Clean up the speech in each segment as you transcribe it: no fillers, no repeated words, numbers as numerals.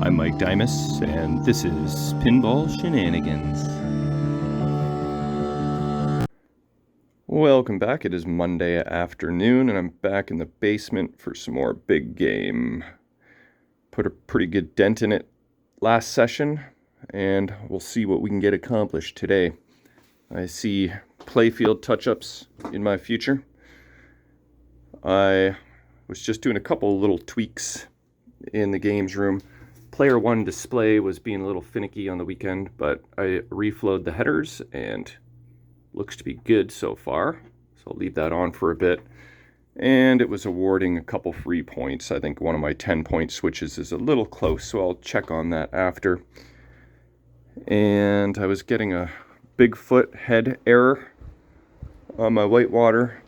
I'm Mike Dimas, and this is Pinball Shenanigans. Welcome back. It is Monday afternoon, and I'm back in the basement for some more Big Game. Put a pretty good dent in it last session, and we'll see what we can get accomplished today. I see Playfield touch-ups in my future. I was just doing a couple little tweaks in the games room. Player 1 display was being a little finicky on the weekend, but I reflowed the headers and looks to be good so far. So I'll leave that on for a bit. And it was awarding a couple free points. I think one of my 10-point switches is a little close, so I'll check on that after. And I was getting a Bigfoot head error on my whitewater,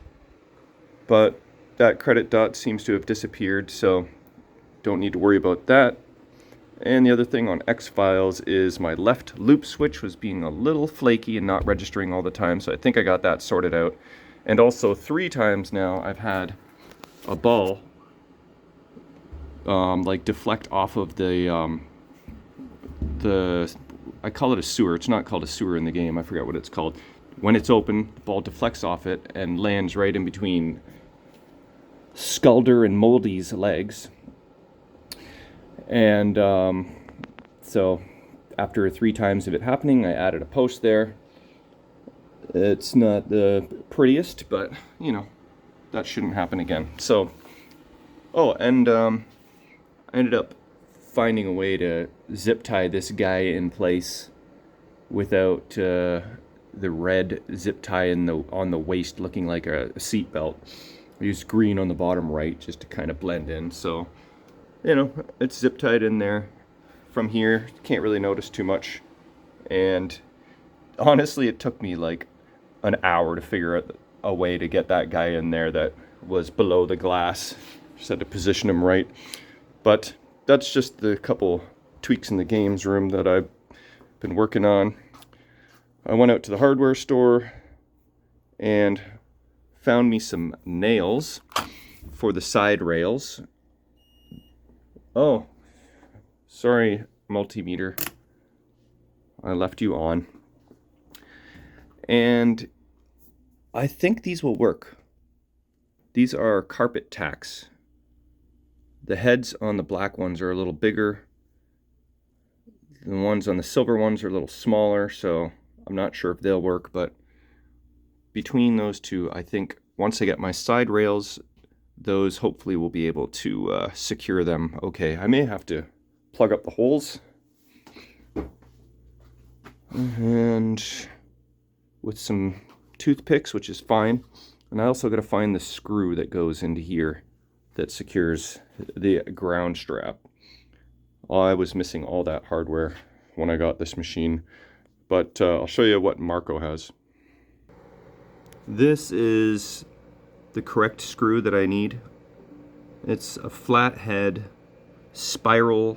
but that credit dot seems to have disappeared, so don't need to worry about that. And the other thing on X-Files is my left loop switch was being a little flaky and not registering all the time, so I think I got that sorted out. And also 3 times now I've had a ball like deflect off of the I call it a sewer. It's not called a sewer in the game. I forgot what it's called. When it's open, the ball deflects off it and lands right in between Skulder and Moldy's legs. And so after 3 times of it happening, I added a post there. It's not the prettiest, but you know, that shouldn't happen again. So, and I ended up finding a way to zip tie this guy in place without the red zip tie on the waist looking like a seat belt. I used green on the bottom right just to kind of blend in. So, you know, it's zip tied in there. From here, can't really notice too much. And honestly, it took me like an hour to figure out a way to get that guy in there that was below the glass. Just had to position him right. But that's just the couple tweaks in the games room that I've been working on. I went out to the hardware store and found me some nails for the side rails. Oh, sorry, multimeter. I left you on. And I think these will work. These are carpet tacks. The heads on the black ones are a little bigger. The ones on the silver ones are a little smaller, so I'm not sure if they'll work, but between those two, I think once I get my side rails, those hopefully will be able to secure them okay. I may have to plug up the holes. And with some toothpicks, which is fine. And I also got to find the screw that goes into here that secures the ground strap. I was missing all that hardware when I got this machine. But I'll show you what Marco has. This is the correct screw that I need. It's a flathead spiral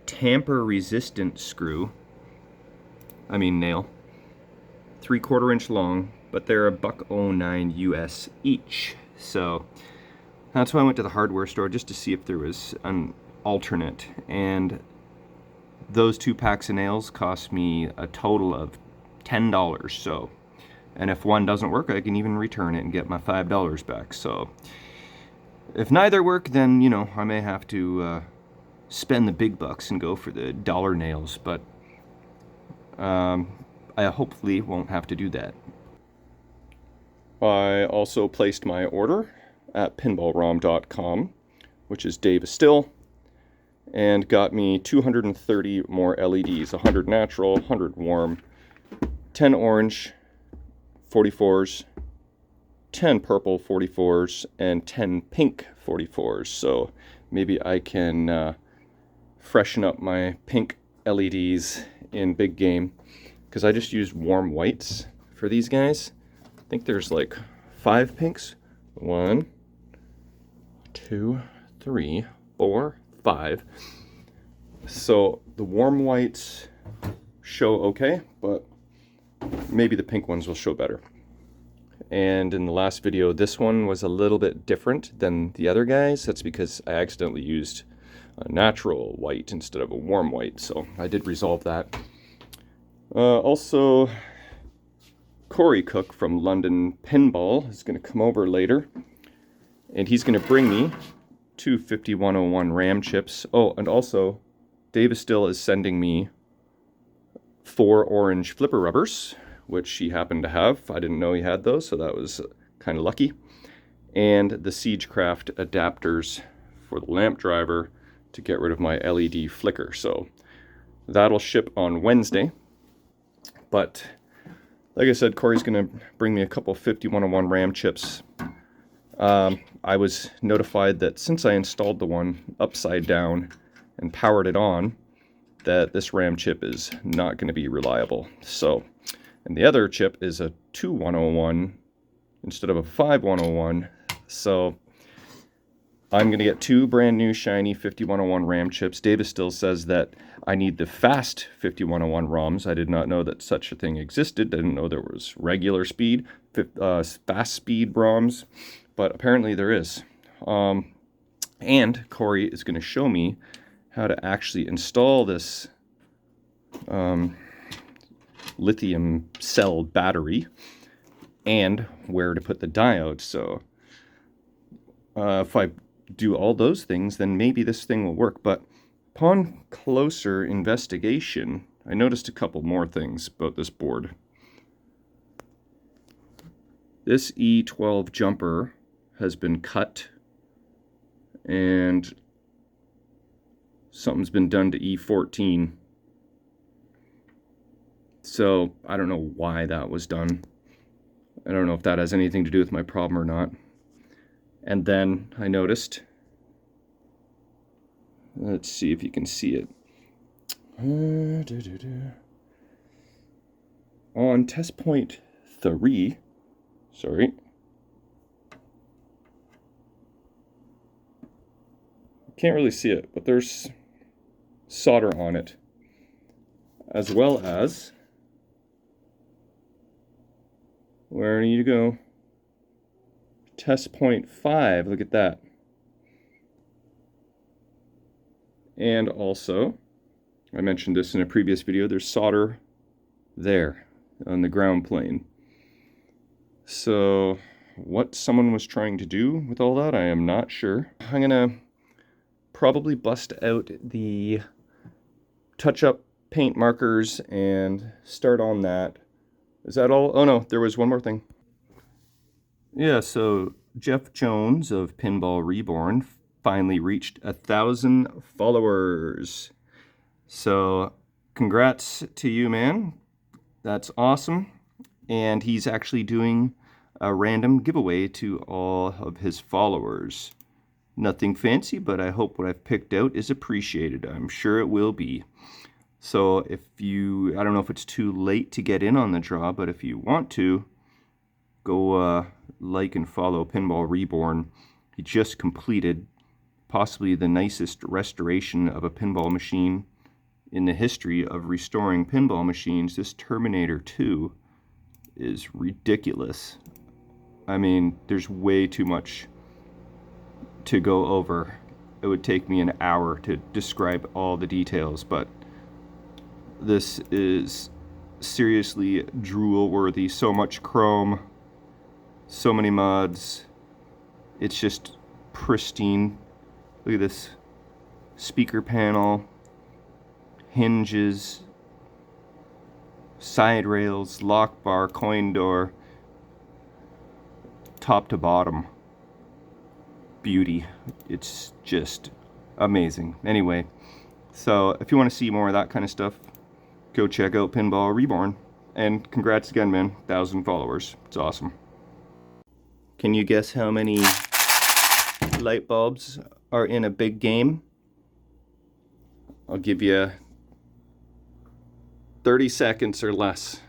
tamper resistant screw. I mean nail. 3/4 inch long, but they're $1.09 US each. So that's why I went to the hardware store just to see if there was an alternate. And those 2 packs of nails cost me a total of $10. So, and if one doesn't work, I can even return it and get my $5 back. So if neither work, then, you know, I may have to spend the big bucks and go for the dollar nails. But I hopefully won't have to do that. I also placed my order at pinballrom.com, which is Dave Still, and got me 230 more LEDs, 100 natural, 100 warm, 10 orange 44s, 10 purple 44s, and 10 pink 44s. So maybe I can freshen up my pink LEDs in Big Game, because I just used warm whites for these guys. I think there's like 5 pinks. 1, 2, 3, 4, 5. So the warm whites show okay, but maybe the pink ones will show better. And in the last video, this one was a little bit different than the other guys. That's because I accidentally used a natural white instead of a warm white, so I did resolve that. Also, Cooke from London Pinball is going to come over later, and he's going to bring me 2 5101 RAM chips. Oh, and also, Dave still is sending me 4 orange flipper rubbers, which he happened to have. I didn't know he had those, so that was kind of lucky. And the Siegecraft adapters for the lamp driver to get rid of my LED flicker. So that'll ship on Wednesday. But like I said, Corey's going to bring me a couple 5101 RAM chips. I was notified that since I installed the one upside down and powered it on, that this RAM chip is not going to be reliable. So, and the other chip is a 2101 instead of a 5101. So I'm going to get 2 brand new shiny 5101 RAM chips. Davis still says that I need the fast 5101 ROMs. I did not know that such a thing existed. I didn't know there was regular speed, fast speed ROMs, but apparently there is. And Corey is going to show me how to actually install this lithium cell battery and where to put the diode. So if I do all those things, then maybe this thing will work. But upon closer investigation, I noticed a couple more things about this board. This E12 jumper has been cut, and something's been done to E14. So I don't know why that was done. I don't know if that has anything to do with my problem or not. And then I noticed, let's see if you can see it. On test point 3, sorry. Can't really see it, but there's solder on it, as well as, where do you go? Test point 5, look at that. And also, I mentioned this in a previous video, there's solder there on the ground plane. So what someone was trying to do with all that, I am not sure. I'm gonna probably bust out the touch-up paint markers and start on that. Is that all? Oh no, there was one more thing. Yeah, so Jeff Jones of Pinball Reborn finally reached 1,000 followers. So congrats to you, man. That's awesome. And he's actually doing a random giveaway to all of his followers. Nothing fancy, but I hope what I've picked out is appreciated. I'm sure it will be. So if you, I don't know if it's too late to get in on the draw, but if you want to, go like and follow Pinball Reborn. He just completed possibly the nicest restoration of a pinball machine in the history of restoring pinball machines. This Terminator 2 is ridiculous. I mean, there's way too much to go over. It would take me an hour to describe all the details, but this is seriously drool worthy. So much chrome, so many mods. It's just pristine. Look at this speaker panel, hinges, side rails, lock bar, coin door, top to bottom. Beauty. It's just amazing. Anyway, so if you want to see more of that kind of stuff, go check out Pinball Reborn. And congrats again, man. 1,000 followers. It's awesome. Can you guess how many light bulbs are in a big game? I'll give you 30 seconds or less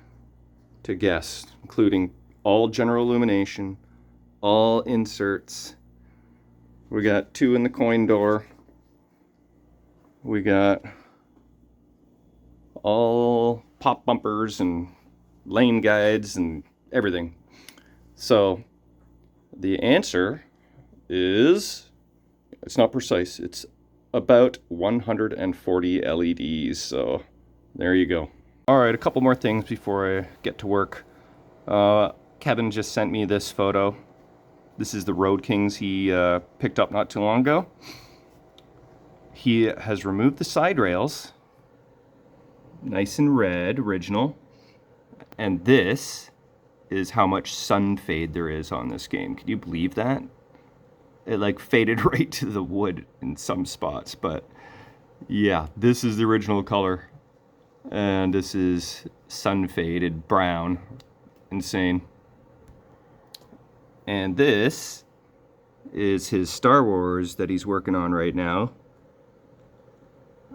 to guess, including all general illumination, all inserts. We got 2 in the coin door. We got all pop bumpers and lane guides and everything. So the answer is, it's not precise, it's about 140 LEDs, so there you go. All right, a couple more things before I get to work. Kevin just sent me this photo. This is the Road Kings he picked up not too long ago. He has removed the side rails, nice and red, original, and this is how much sun fade there is on this game. Can you believe that? It like faded right to the wood in some spots, but yeah, this is the original color, and this is sun faded brown. Insane. And this is his Star Wars that he's working on right now.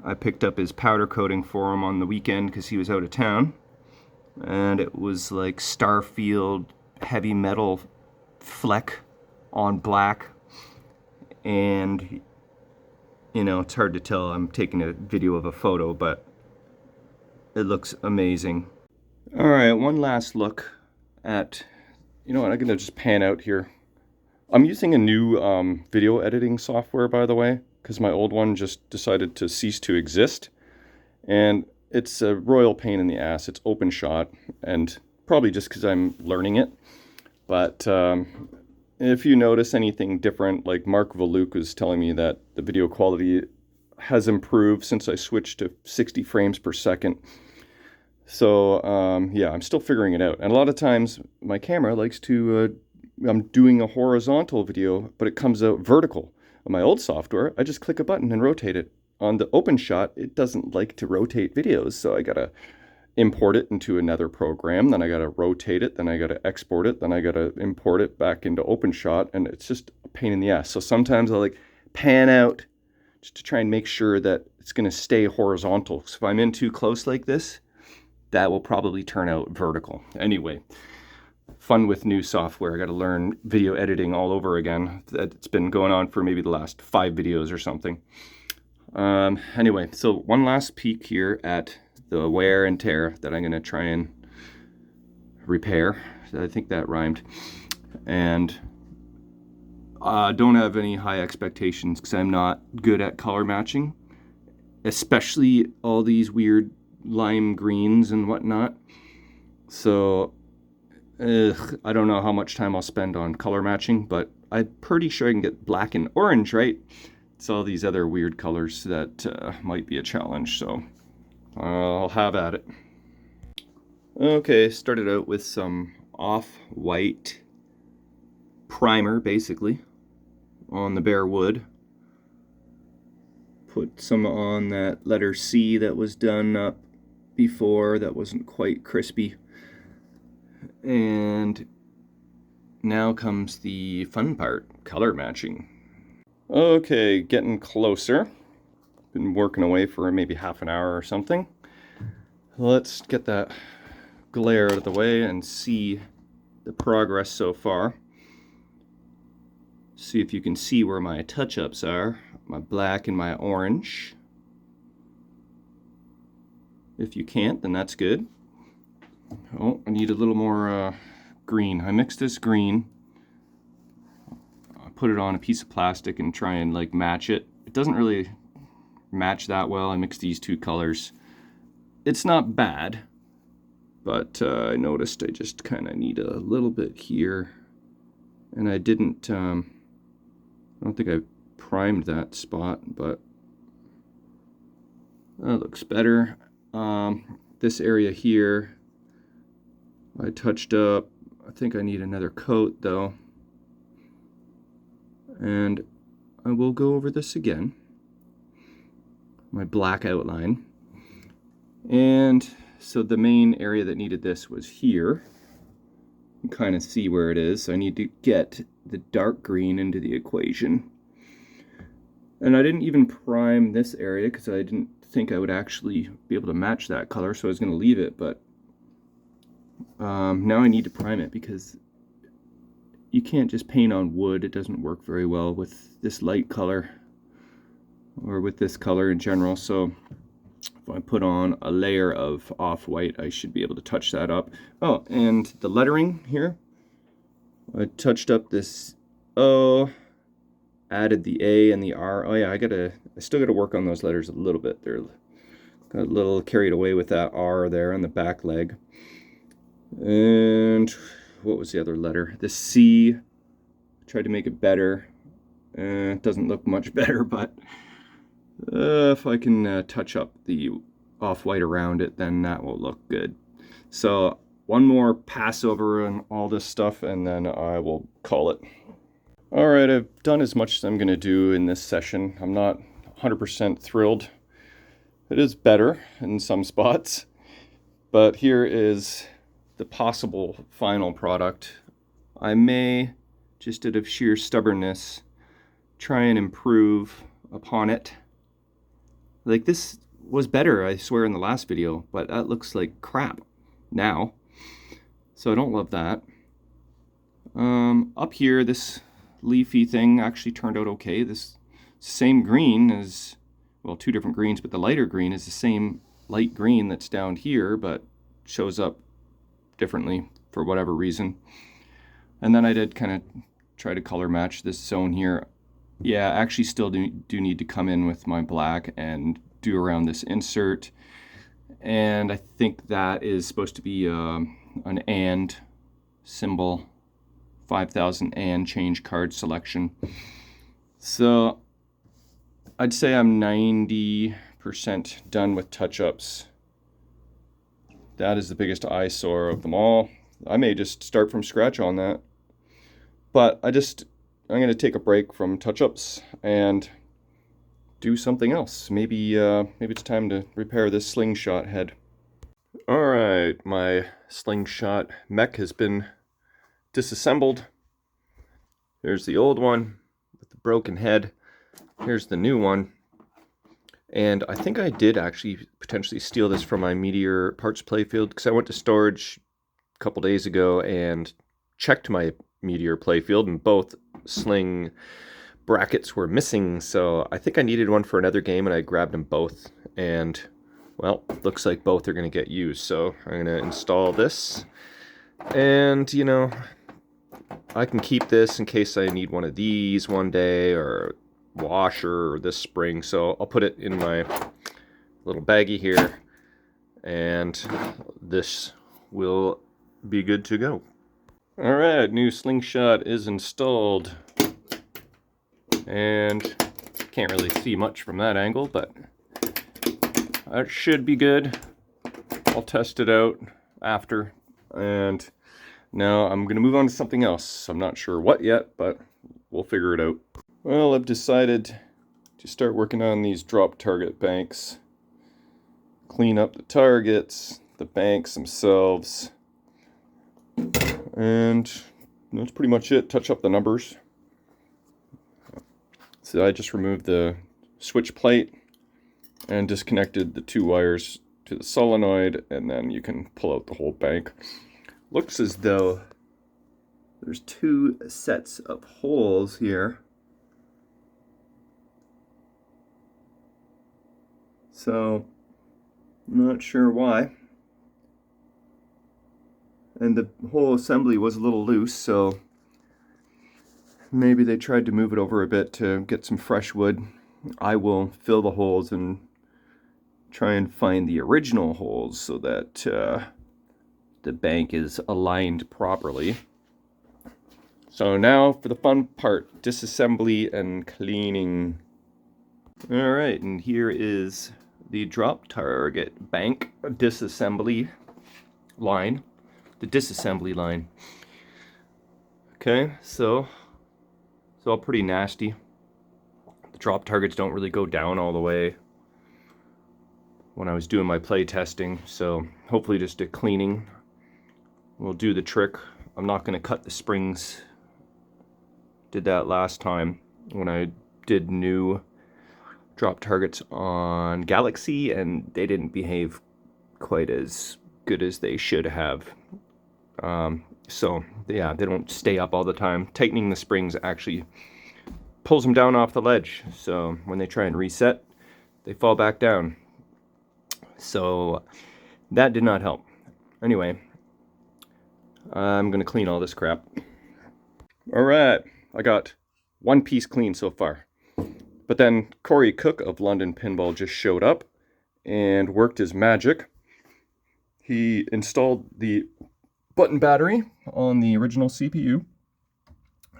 I picked up his powder coating for him on the weekend because he was out of town, and it was like Starfield heavy metal fleck on black. And you know, it's hard to tell, I'm taking a video of a photo, but it looks amazing. All right, one last look at, you know what, I'm gonna just pan out here. I'm using a new video editing software, by the way, because my old one just decided to cease to exist. And it's a royal pain in the ass. It's OpenShot, and probably just because I'm learning it. But if you notice anything different, like Mark Valuk was telling me that the video quality has improved since I switched to 60 frames per second. So yeah, I'm still figuring it out. And a lot of times my camera likes to, I'm doing a horizontal video, but it comes out vertical. On my old software, I just click a button and rotate it. On the OpenShot, it doesn't like to rotate videos, so I gotta import it into another program, then I gotta rotate it, then I gotta export it, then I gotta import it back into OpenShot, and it's just a pain in the ass. So sometimes I'll like pan out just to try and make sure that it's gonna stay horizontal. So if I'm in too close like this, that will probably turn out vertical. Anyway, fun with new software. I gotta learn video editing all over again. It's been going on for maybe the last 5 videos or something. Anyway, so one last peek here at the wear and tear that I'm gonna try and repair. I think that rhymed. And don't have any high expectations because I'm not good at color matching, especially all these weird lime greens and whatnot. So I don't know how much time I'll spend on color matching, but I'm pretty sure I can get black and orange right. It's all these other weird colors that might be a challenge, so I'll have at it. Okay, started out with some off-white primer, basically, on the bare wood. Put some on that letter C that was done up before, that wasn't quite crispy. And now comes the fun part, color matching. Okay, getting closer. Been working away for maybe half an hour or something. Let's get that glare out of the way and see the progress so far. See if you can see where my touch-ups are. My black and my orange. If you can't, then that's good. Oh, I need a little more green. I mixed this green. I put it on a piece of plastic and try and like match it. It doesn't really match that well. I mixed these 2 colors. It's not bad, but I noticed I just kind of need a little bit here. And I didn't, I don't think I primed that spot, but that looks better. This area here, I touched up. I think I need another coat though. And I will go over this again. My black outline. And so the main area that needed this was here. You can kind of see where it is. I need to get the dark green into the equation. And I didn't even prime this area because I didn't think I would actually be able to match that color, so I was going to leave it, but now I need to prime it because you can't just paint on wood. It doesn't work very well with this light color or with this color in general. So if I put on a layer of off-white, I should be able to touch that up. Oh, and the lettering here, I touched up this O added the A and the R. Oh yeah, I still gotta work on those letters a little bit. They're got a little carried away with that R there on the back leg. And what was the other letter? The C. Tried to make it better. It doesn't look much better, but if I can touch up the off-white around it, then that will look good. So one more pass over and all this stuff, and then I will call it. All right, I've done as much as I'm going to do in this session. I'm not 100% thrilled. It is better in some spots, but here is the possible final product. I may, just out of sheer stubbornness, try and improve upon it. Like, this was better, I swear, in the last video, but that looks like crap now. So I don't love that. Up here, this leafy thing actually turned out okay. This same green is, well, two different greens, but the lighter green is the same light green that's down here, but shows up differently for whatever reason. And then I did kind of try to color match this zone here. Yeah, I actually still do need to come in with my black and do around this insert. And I think that is supposed to be an and symbol, 5,000 and change card selection. So I'd say I'm 90% done with touch-ups. That is the biggest eyesore of them all. I may just start from scratch on that. But I'm going to take a break from touch-ups and do something else. Maybe it's time to repair this slingshot head. All right, my slingshot mech has been disassembled. Here's the old one with the broken head. Here's the new one. And I think I did actually potentially steal this from my Meteor Parts Playfield, because I went to storage a couple days ago and checked my Meteor Playfield, and both sling brackets were missing. So I think I needed one for another game, and I grabbed them both. And, well, looks like both are going to get used. So I'm going to install this. And, you know, I can keep this in case I need one of these one day, or washer, or this spring. So I'll put it in my little baggie here, and this will be good to go. All right, new slingshot is installed, and can't really see much from that angle, but that should be good. I'll test it out after, and now I'm gonna move on to something else. I'm not sure what yet, but we'll figure it out. Well, I've decided to start working on these drop target banks. Clean up the targets, the banks themselves, and that's pretty much it. Touch up the numbers. So I just removed the switch plate and disconnected the two wires to the solenoid, and then you can pull out the whole bank. Looks as though there's two sets of holes here. So, I'm not sure why. And the whole assembly was a little loose, so maybe they tried to move it over a bit to get some fresh wood. I will fill the holes and try and find the original holes so that the bank is aligned properly. So now for the fun part, disassembly and cleaning. All right, and here is the drop target bank disassembly line, the disassembly line. Okay, so it's all pretty nasty. The drop targets don't really go down all the way when I was doing my play testing, so hopefully just a cleaning will do the trick. I'm not going to cut the springs. Did that last time when I did new drop targets on Galaxy, and they didn't behave quite as good as they should have. So yeah, they don't stay up all the time. Tightening the springs actually pulls them down off the ledge, so when they try and reset, they fall back down. So that did not help. Anyway, I'm gonna clean all this crap. All right, I got one piece clean so far. But then Cooke of London Pinball just showed up and worked his magic. He installed the button battery on the original CPU,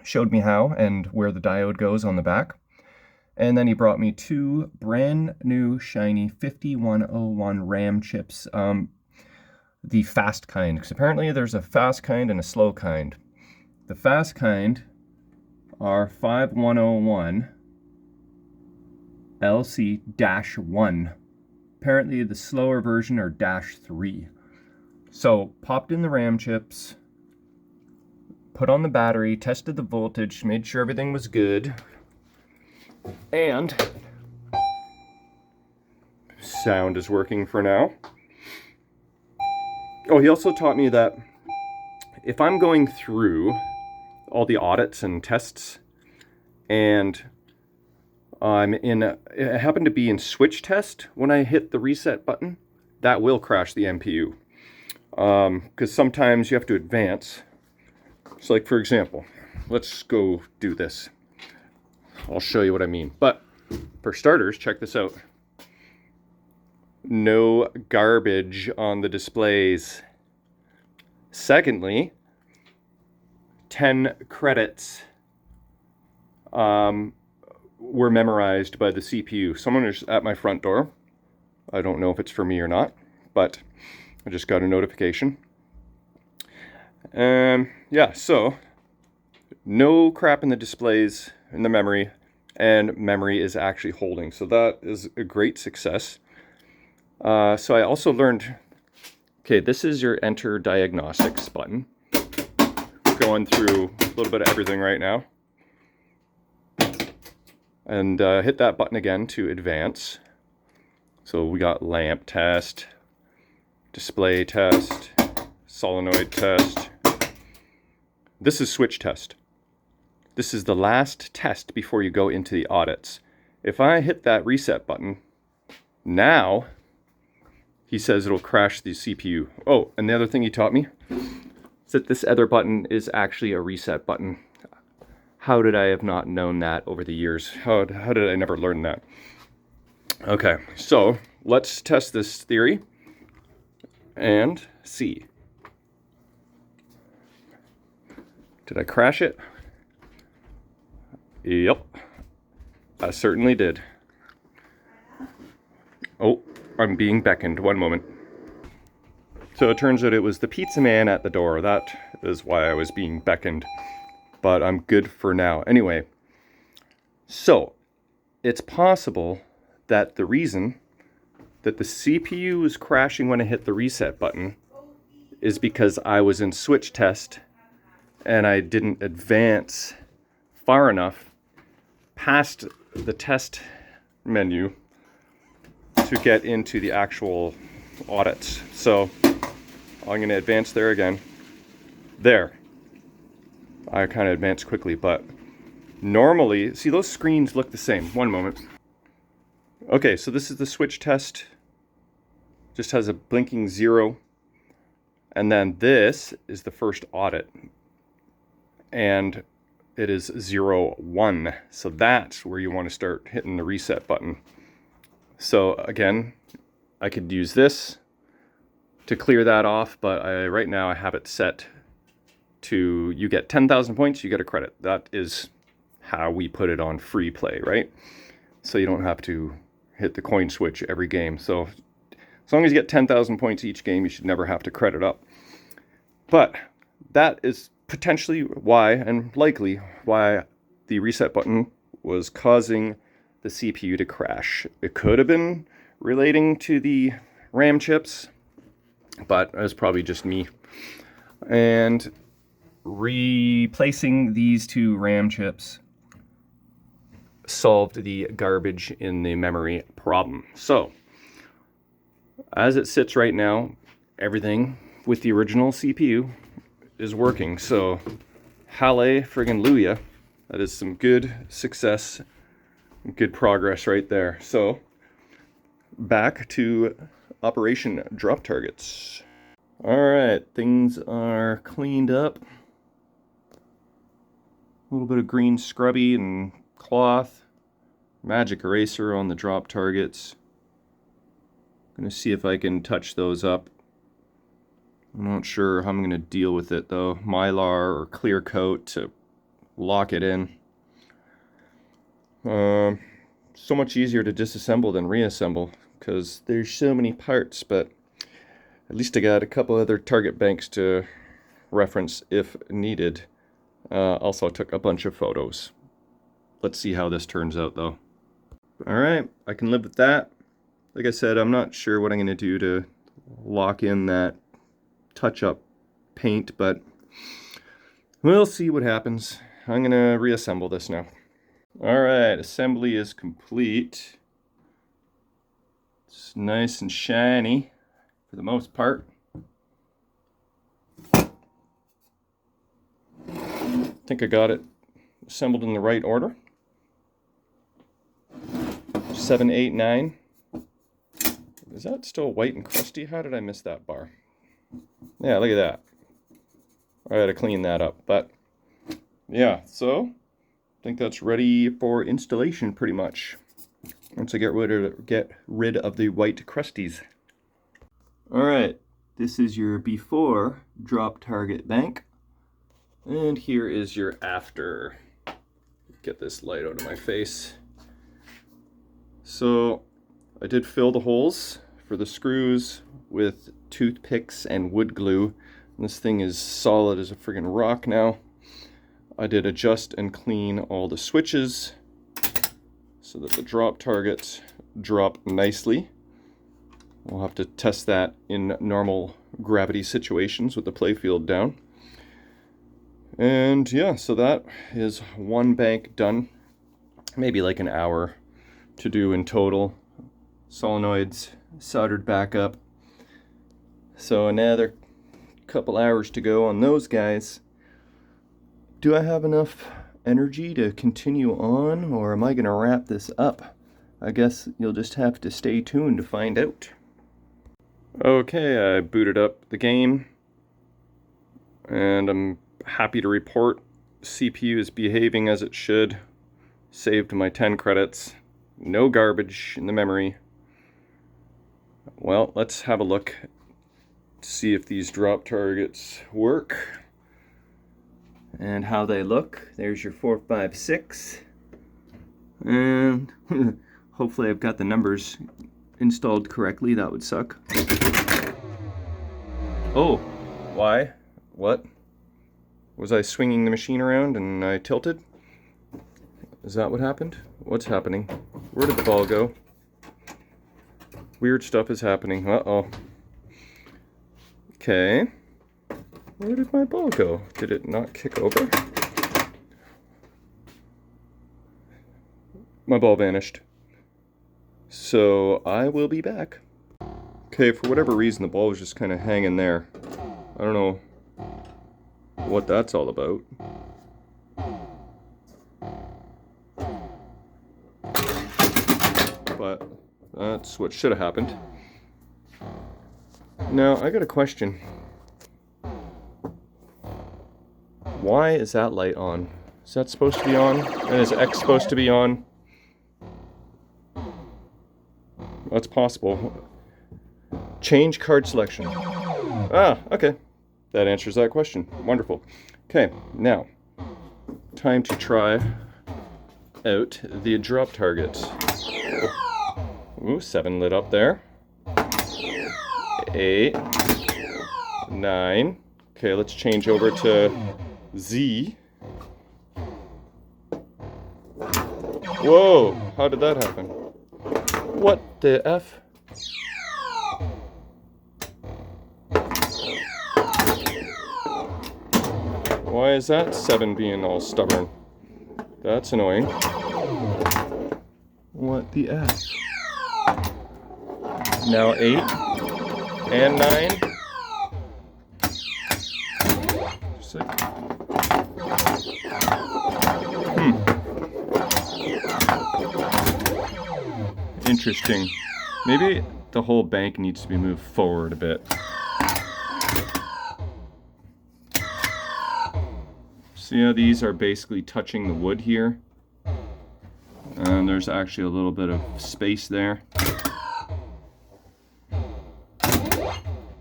showed me how and where the diode goes on the back, and then he brought me two brand new shiny 5101 RAM chips, the fast kind, because apparently there's a fast kind and a slow kind. The fast kind are 5101 LC-1. Apparently the slower version are -3. So popped in the RAM chips, put on the battery, tested the voltage, made sure everything was good, and sound is working for now. Oh, he also taught me that if I'm going through all the audits and tests and I happen to be in switch test when I hit the reset button, that will crash the MPU. Because sometimes you have to advance. So like, for example, let's go do this. I'll show you what I mean. But for starters, check this out. No garbage on the displays. Secondly, 10 credits were memorized by the CPU. Someone is at my front door. I don't know if it's for me or not, but I just got a notification. Yeah, so no crap in the displays, in the memory, and memory is actually holding. So that is a great success. So I also learned, okay, this is your enter diagnostics button. Going through a little bit of everything right now. And hit that button again to advance. So we got lamp test, display test, solenoid test. This is switch test. This is the last test before you go into the audits. If I hit that reset button, now he says it'll crash the CPU. Oh, and the other thing he taught me is that this other button is actually a reset button. How did I have not known that over the years? How did I never learn that? Okay, so let's test this theory and see. Did I crash it? Yep, I certainly did. Oh, I'm being beckoned. One moment. So it turns out it was the pizza man at the door. That is why I was being beckoned. But I'm good for now. Anyway, so it's possible that the reason that the CPU is crashing when I hit the reset button is because I was in switch test and I didn't advance far enough past the test menu to get into the actual audits. So I'm going to advance there again. There. I kind of advanced quickly, but normally, see, those screens look the same. One moment. Okay, so this is the switch test. Just has a blinking 0. And then this is the first audit. And it is 0, 1. So that's where you want to start hitting the reset button. So again, I could use this to clear that off, but right now I have it set to, you get 10,000 points, you get a credit. That is how we put it on free play, right? So you don't have to hit the coin switch every game. So as long as you get 10,000 points each game, you should never have to credit up. But that is potentially why, and likely why, the reset button was causing the CPU to crash. It could have been relating to the RAM chips, but it was probably just me. And replacing these two RAM chips solved the garbage in the memory problem. So, as it sits right now, everything with the original CPU is working. So, halle friggin' luya. That is some good success, good progress right there. So, back to Operation Drop Targets. All right, things are cleaned up. A little bit of green scrubby and cloth. Magic eraser on the drop targets. Gonna see if I can touch those up. I'm not sure how I'm gonna deal with it though. Mylar or clear coat to lock it in. So much easier to disassemble than reassemble because there's so many parts, but at least I got a couple other target banks to reference if needed. Also took a bunch of photos. Let's see how this turns out though. Alright, I can live with that. Like I said, I'm not sure what I'm going to do to lock in that touch-up paint, but we'll see what happens. I'm going to reassemble this now. Alright, assembly is complete. It's nice and shiny for the most part. I think I got it assembled in the right order. 7, 8, 9. Is that still white and crusty? How did I miss that bar? Yeah, look at that. I gotta clean that up, but yeah, so I think that's ready for installation pretty much. Once I get rid of the white crusties. Alright, this is your before drop target bank. And here is your after. Get this light out of my face. So I did fill the holes for the screws with toothpicks and wood glue. And this thing is solid as a friggin' rock now. I did adjust and clean all the switches so that the drop targets drop nicely. We'll have to test that in normal gravity situations with the Playfield down. And yeah, so that is one bank done. Maybe like an hour to do in total. Solenoids soldered back up. So another couple hours to go on those guys. Do I have enough energy to continue on, or am I going to wrap this up? I guess you'll just have to stay tuned to find out. Okay, I booted up the game, and I'm happy to report CPU is behaving as it should. Saved my 10 credits. No garbage in the memory. Well, let's have a look to see if these drop targets work and how they look. There's your 4, 5, 6, and hopefully I've got the numbers installed correctly. That would suck. Oh, why? What? Was I swinging the machine around and I tilted? Is that what happened? What's happening? Where did the ball go? Weird stuff is happening. Uh-oh. Okay. Where did my ball go? Did it not kick over? My ball vanished. So I will be back. Okay, for whatever reason the ball was just kind of hanging there. I don't know what that's all about. But that's what should have happened. Now, I got a question. Why is that light on? Is that supposed to be on? And is X supposed to be on? That's possible. Change card selection. Ah, okay. That answers that question. Wonderful. Okay, now, time to try out the drop targets. Ooh, 7 lit up there. 8, 9. Okay, let's change over to Z. Whoa, how did that happen? What the F? Why is that 7 being all stubborn? That's annoying. What the F? Now 8 and 9. Just like, interesting. Maybe the whole bank needs to be moved forward a bit. See how these are basically touching the wood here? And there's actually a little bit of space there.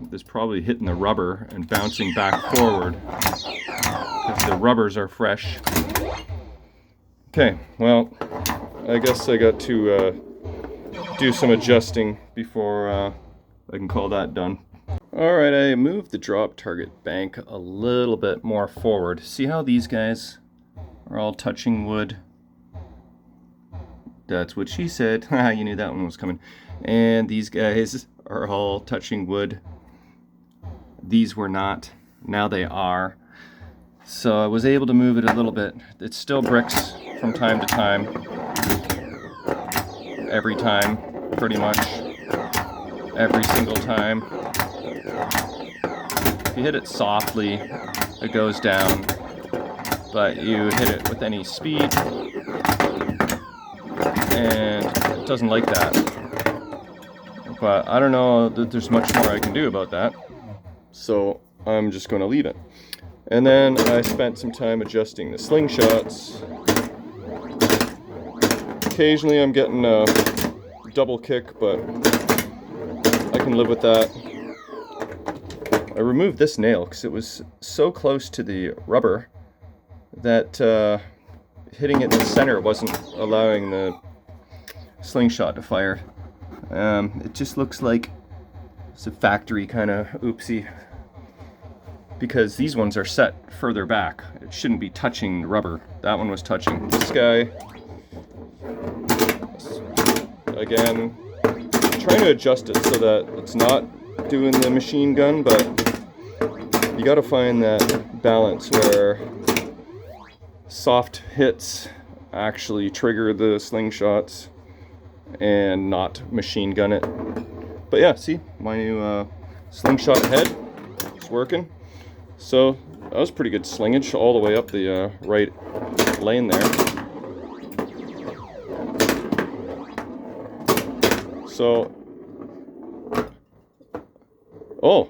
This probably hitting the rubber and bouncing back forward because the rubbers are fresh. Okay, well, I guess I got to do some adjusting before I can call that done. Alright, I moved the drop target bank a little bit more forward. See how these guys are all touching wood? That's what she said. Haha, you knew that one was coming. And these guys are all touching wood. These were not. Now they are. So I was able to move it a little bit. It still bricks from time to time. Every time, pretty much. Every single time. If you hit it softly, it goes down. But you hit it with any speed, and it doesn't like that. But I don't know that there's much more I can do about that. So I'm just going to leave it. And then I spent some time adjusting the slingshots. Occasionally I'm getting a double kick, but I can live with that. I removed this nail because it was so close to the rubber that hitting it in the center wasn't allowing the slingshot to fire. It just looks like it's a factory kind of oopsie, because these ones are set further back. It shouldn't be touching the rubber. That one was touching. This guy, again, trying to adjust it so that it's not doing the machine gun, but you got to find that balance where soft hits actually trigger the slingshots and not machine gun it. But yeah, see, my new slingshot head is working. So that was pretty good slingage all the way up the right lane there. So, oh,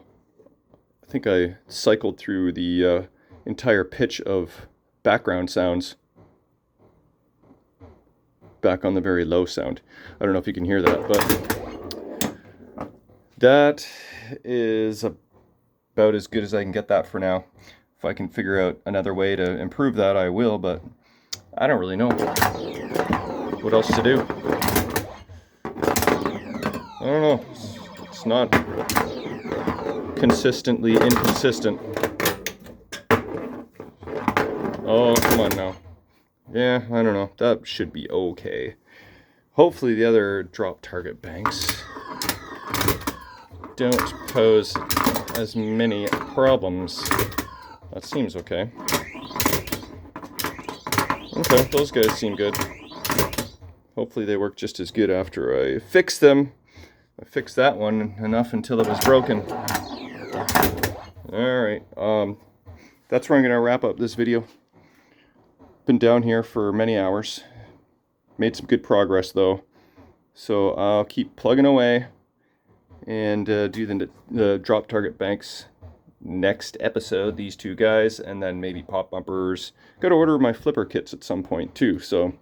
I think I cycled through the entire pitch of background sounds back on the very low sound. I don't know if you can hear that, but that is about as good as I can get that for now. If I can figure out another way to improve that, I will, but I don't really know what else to do. I don't know. It's not consistently inconsistent. Oh, come on now. Yeah, I don't know. That should be okay. Hopefully the other drop target banks don't pose as many problems. That seems okay. Okay, those guys seem good. Hopefully they work just as good after I fix them. I fixed that one enough until it was broken. Alright, that's where I'm going to wrap up this video. Been down here for many hours. Made some good progress though. So I'll keep plugging away and do the drop target banks next episode, these two guys, and then maybe pop bumpers. Got to order my flipper kits at some point too, so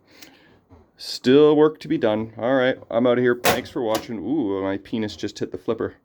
still work to be done. Alright, I'm out of here. Thanks for watching. Ooh, my penis just hit the flipper.